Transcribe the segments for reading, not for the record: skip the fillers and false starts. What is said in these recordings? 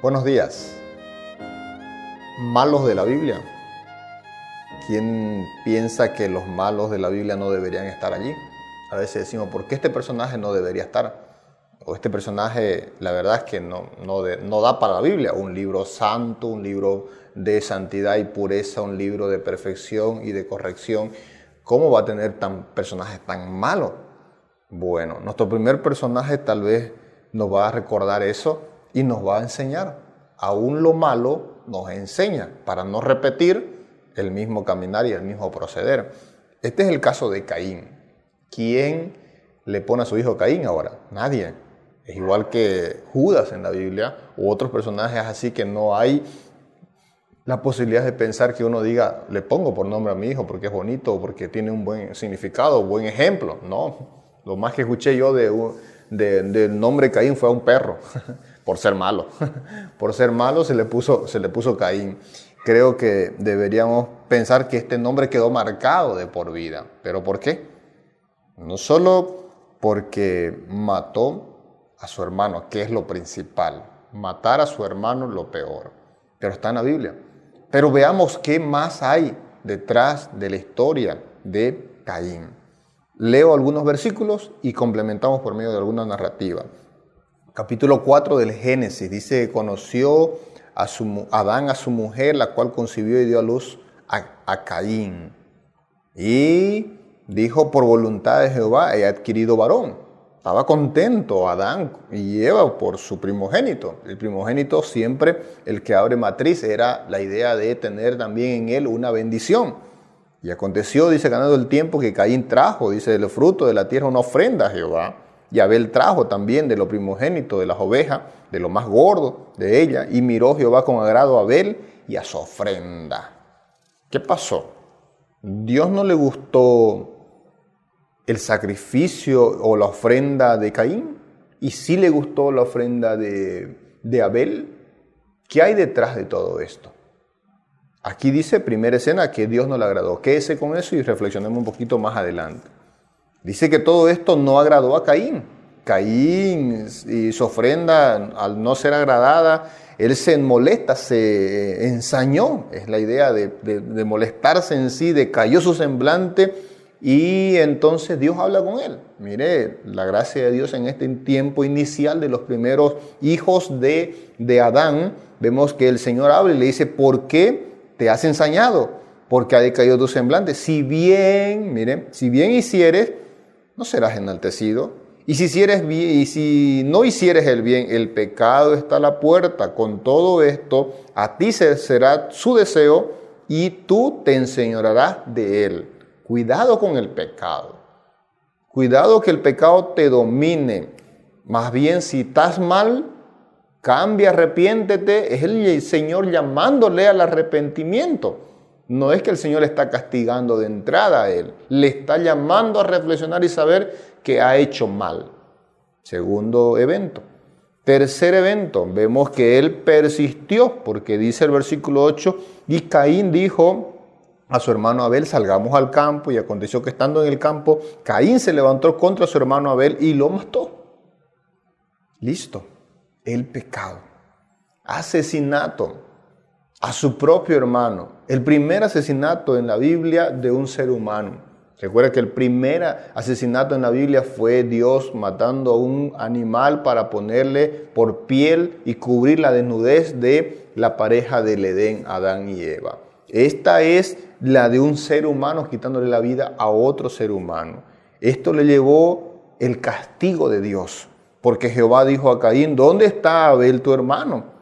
Buenos días. ¿Malos de la Biblia? ¿Quién piensa que los malos de la Biblia no deberían estar allí? A veces decimos, ¿por qué este personaje no debería estar? O este personaje, la verdad es que no da para la Biblia. Un libro santo, un libro de santidad y pureza, un libro de perfección y de corrección. ¿Cómo va a tener personajes tan malos? Bueno, nuestro primer personaje tal vez nos va a recordar eso y nos va a enseñar. Aún lo malo nos enseña para no repetir el mismo caminar y el mismo proceder. Este es el caso de Caín. ¿Quién le pone a su hijo Caín ahora? Nadie. Es igual que Judas en la Biblia u otros personajes así que no hay la posibilidad de pensar que uno diga, le pongo por nombre a mi hijo porque es bonito o porque tiene un buen significado, buen ejemplo. No, lo más que escuché yo del nombre Caín fue a un perro, por ser malo. Por ser malo se le puso Caín. Creo que deberíamos pensar que este nombre quedó marcado de por vida. ¿Pero por qué? No solo porque mató a su hermano, que es lo principal. Matar a su hermano es lo peor. Pero está en la Biblia. Pero veamos qué más hay detrás de la historia de Caín. Leo algunos versículos y complementamos por medio de alguna narrativa. Capítulo 4 del Génesis dice: conoció Adán a su mujer, la cual concibió y dio a luz a Caín. Y dijo: por voluntad de Jehová he adquirido varón. Estaba contento Adán y Eva por su primogénito. El primogénito siempre, el que abre matriz, era la idea de tener también en él una bendición. Y aconteció, dice, ganando el tiempo, que Caín trajo, dice, del fruto de la tierra una ofrenda a Jehová. Y Abel trajo también de lo primogénito, de las ovejas, de lo más gordo de ella. Y miró Jehová con agrado a Abel y a su ofrenda. ¿Qué pasó? ¿Dios no le gustó el sacrificio o la ofrenda de Caín? ¿Y sí le gustó la ofrenda de Abel? ¿Qué hay detrás de todo esto? Aquí dice, primera escena, que Dios no le agradó. Quédese con eso y reflexionemos un poquito más adelante. Dice que todo esto no agradó a Caín. Caín y su ofrenda, al no ser agradada, él se molesta, se ensañó. Es la idea de molestarse en sí, decayó su semblante y entonces Dios habla con él. Mire, la gracia de Dios en este tiempo inicial de los primeros hijos de Adán, vemos que el Señor habla y le dice: ¿por qué te has ensañado? Porque ha decaído tu semblante. Si bien hicieres, no serás enaltecido. Y si no hicieres el bien, el pecado está a la puerta. Con todo esto, a ti será su deseo y tú te enseñorearás de él. Cuidado con el pecado. Cuidado que el pecado te domine. Más bien, si estás mal, cambia, arrepiéntete. Es el Señor llamándole al arrepentimiento. No es que el Señor le está castigando de entrada a él. Le está llamando a reflexionar y saber que ha hecho mal. Segundo evento. Tercer evento. Vemos que él persistió, porque dice el versículo 8, y Caín dijo a su hermano Abel: salgamos al campo. Y aconteció que estando en el campo, Caín se levantó contra su hermano Abel y lo mató. Listo. El pecado. Asesinato a su propio hermano. El primer asesinato en la Biblia de un ser humano. Recuerda que el primer asesinato en la Biblia fue Dios matando a un animal para ponerle por piel y cubrir la desnudez de la pareja del Edén, Adán y Eva. Esta es la de un ser humano quitándole la vida a otro ser humano. Esto le llevó el castigo de Dios, porque Jehová dijo a Caín: ¿dónde está Abel tu hermano?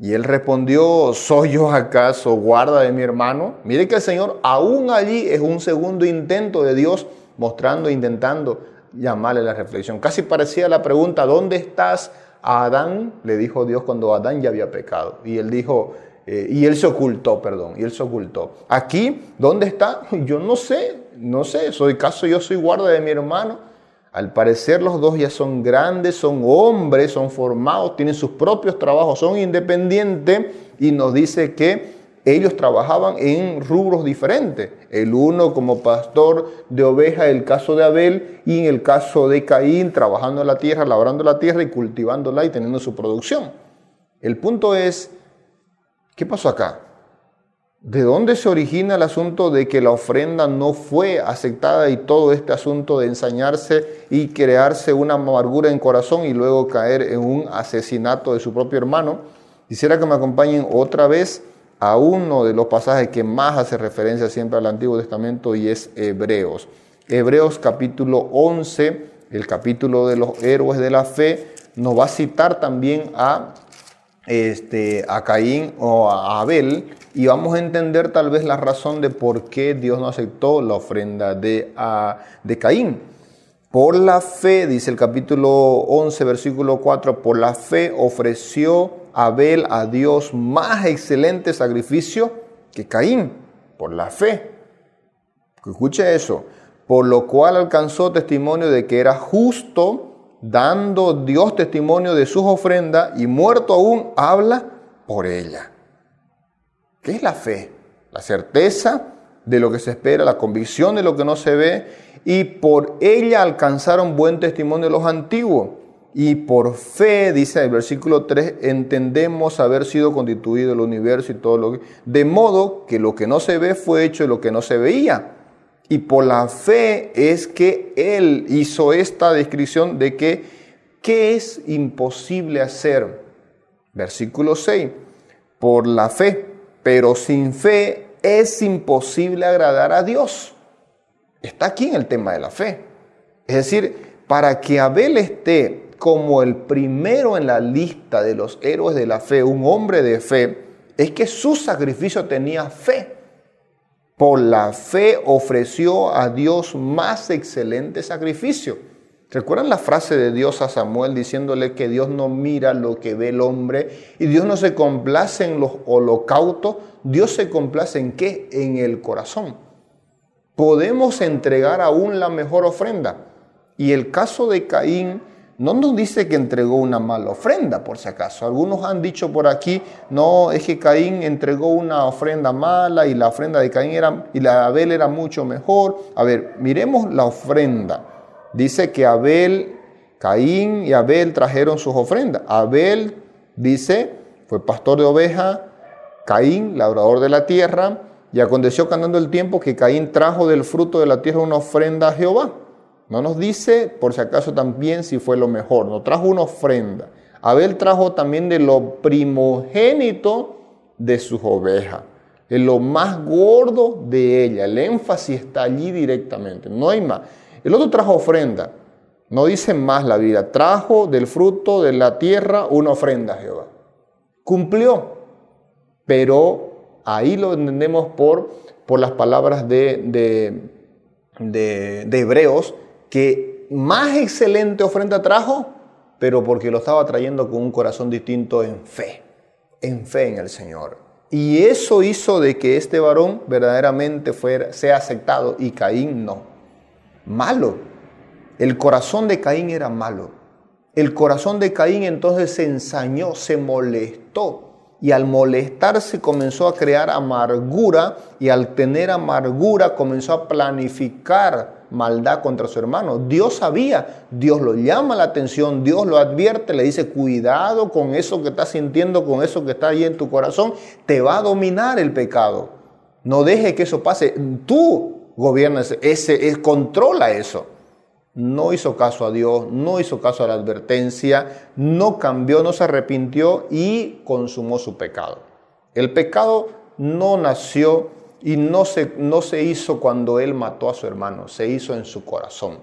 Y él respondió: ¿soy yo acaso guarda de mi hermano? Mire que el Señor aún allí es un segundo intento de Dios intentando llamarle a la reflexión. Casi parecía la pregunta: ¿dónde estás, Adán? Le dijo Dios cuando Adán ya había pecado. Y él dijo, y él se ocultó. Aquí, ¿dónde está? Yo no sé, yo soy guarda de mi hermano. Al parecer los dos ya son grandes, son hombres, son formados, tienen sus propios trabajos, son independientes, y nos dice que ellos trabajaban en rubros diferentes. El uno como pastor de ovejas, el caso de Abel, y en el caso de Caín, trabajando en la tierra, labrando la tierra y cultivándola y teniendo su producción. El punto es, ¿qué pasó acá? ¿De dónde se origina el asunto de que la ofrenda no fue aceptada y todo este asunto de ensañarse y crearse una amargura en corazón y luego caer en un asesinato de su propio hermano? Quisiera que me acompañen otra vez a uno de los pasajes que más hace referencia siempre al Antiguo Testamento y es Hebreos. Hebreos capítulo 11, el capítulo de los héroes de la fe, nos va a citar también a Caín o a Abel, y vamos a entender tal vez la razón de por qué Dios no aceptó la ofrenda de Caín. Por la fe, dice el capítulo 11, versículo 4, por la fe ofreció Abel a Dios más excelente sacrificio que Caín, por la fe. Escuche eso, por lo cual alcanzó testimonio de que era justo, dando Dios testimonio de sus ofrendas, y muerto aún habla por ella. ¿Qué es la fe? La certeza de lo que se espera, la convicción de lo que no se ve, y por ella alcanzaron buen testimonio los antiguos. Y por fe, dice el versículo 3, entendemos haber sido constituido el universo y todo lo que... De modo que lo que no se ve fue hecho de lo que no se veía. Y por la fe es que él hizo esta descripción de que ¿qué es imposible hacer? Versículo 6, por la fe, pero sin fe es imposible agradar a Dios. Está aquí en el tema de la fe. Es decir, para que Abel esté como el primero en la lista de los héroes de la fe, un hombre de fe, es que su sacrificio tenía fe. Por la fe ofreció a Dios más excelente sacrificio. ¿Recuerdan la frase de Dios a Samuel diciéndole que Dios no mira lo que ve el hombre y Dios no se complace en los holocaustos? Dios se complace ¿en qué? En el corazón. Podemos entregar aún la mejor ofrenda. Y el caso de Caín no nos dice que entregó una mala ofrenda, por si acaso. Algunos han dicho por aquí, no, es que Caín entregó una ofrenda mala y la ofrenda de Caín y la de Abel era mucho mejor. A ver, miremos la ofrenda. Dice que Caín y Abel trajeron sus ofrendas. Abel, dice, fue pastor de oveja, Caín, labrador de la tierra, y aconteció que andando el tiempo que Caín trajo del fruto de la tierra una ofrenda a Jehová. No nos dice, por si acaso también, si fue lo mejor. No trajo una ofrenda. Abel trajo también de lo primogénito de sus ovejas. De lo más gordo de ella. El énfasis está allí directamente. No hay más. El otro trajo ofrenda. No dice más la Biblia. Trajo del fruto de la tierra una ofrenda a Jehová. Cumplió. Pero ahí lo entendemos por las palabras de Hebreos, que más excelente ofrenda trajo, pero porque lo estaba trayendo con un corazón distinto en fe en el Señor. Y eso hizo de que este varón verdaderamente sea aceptado y Caín no. Malo. El corazón de Caín era malo. El corazón de Caín entonces se ensañó, se molestó. Y al molestarse comenzó a crear amargura, y al tener amargura comenzó a planificar maldad contra su hermano. Dios sabía, Dios lo llama la atención, Dios lo advierte, le dice, cuidado con eso que estás sintiendo, con eso que está ahí en tu corazón, te va a dominar el pecado. No dejes que eso pase, tú gobiernas, controla eso. No hizo caso a Dios, no hizo caso a la advertencia, no cambió, no se arrepintió y consumó su pecado. El pecado no nació y no se hizo cuando él mató a su hermano, se hizo en su corazón.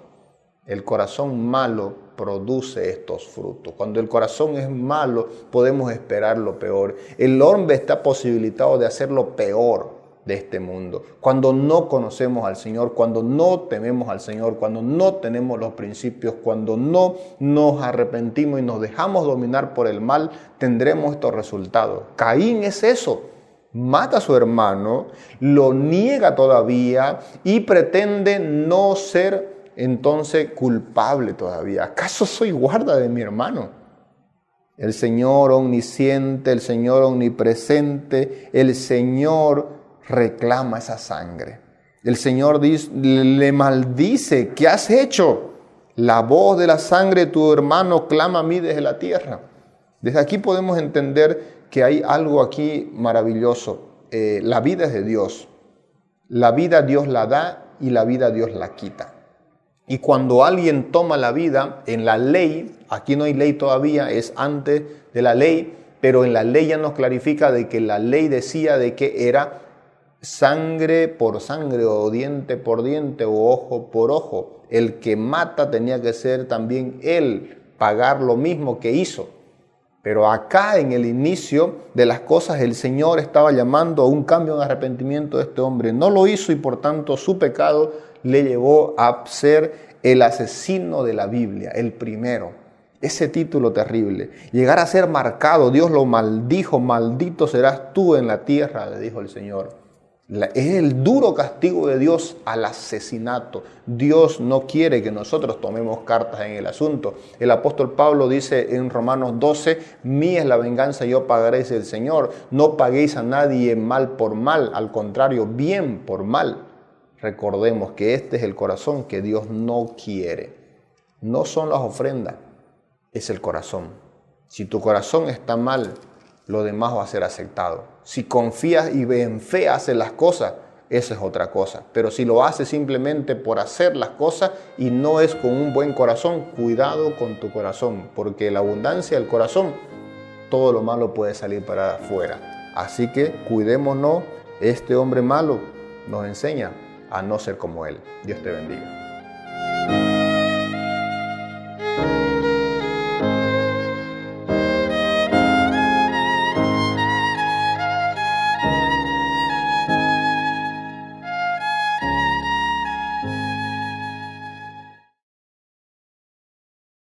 El corazón malo produce estos frutos. Cuando el corazón es malo, podemos esperar lo peor. El hombre está posibilitado de hacer lo peor de este mundo. Cuando no conocemos al Señor, cuando no tememos al Señor, cuando no tenemos los principios, cuando no nos arrepentimos y nos dejamos dominar por el mal, tendremos estos resultados. Caín es eso. Mata a su hermano, lo niega todavía y pretende no ser entonces culpable todavía. ¿Acaso soy guarda de mi hermano? El Señor omnisciente, el Señor omnipresente, el Señor reclama esa sangre. El Señor le maldice, ¿qué has hecho? La voz de la sangre de tu hermano clama a mí desde la tierra. Desde aquí podemos entender que hay algo aquí maravilloso. La vida es de Dios. La vida Dios la da y la vida Dios la quita. Y cuando alguien toma la vida, en la ley, aquí no hay ley todavía, es antes de la ley, pero en la ley ya nos clarifica de que la ley decía de que era sangre por sangre, o diente por diente, o ojo por ojo. El que mata tenía que ser también él, pagar lo mismo que hizo. Pero acá en el inicio de las cosas el Señor estaba llamando a un cambio, un arrepentimiento de este hombre. No lo hizo y por tanto su pecado le llevó a ser el asesino de la Biblia, el primero. Ese título terrible. Llegar a ser marcado, Dios lo maldijo, maldito serás tú en la tierra, le dijo el Señor. Es el duro castigo de Dios al asesinato. Dios no quiere que nosotros tomemos cartas en el asunto. El apóstol Pablo dice en Romanos 12, mía es la venganza, yo pagaré, dice el Señor. No paguéis a nadie mal por mal, al contrario, bien por mal. Recordemos que este es el corazón que Dios no quiere. No son las ofrendas, es el corazón. Si tu corazón está mal, lo demás va a ser aceptado. Si confías y en fe haces las cosas, eso es otra cosa. Pero si lo haces simplemente por hacer las cosas y no es con un buen corazón, cuidado con tu corazón, porque la abundancia del corazón, todo lo malo puede salir para afuera. Así que cuidémonos, este hombre malo nos enseña a no ser como él. Dios te bendiga.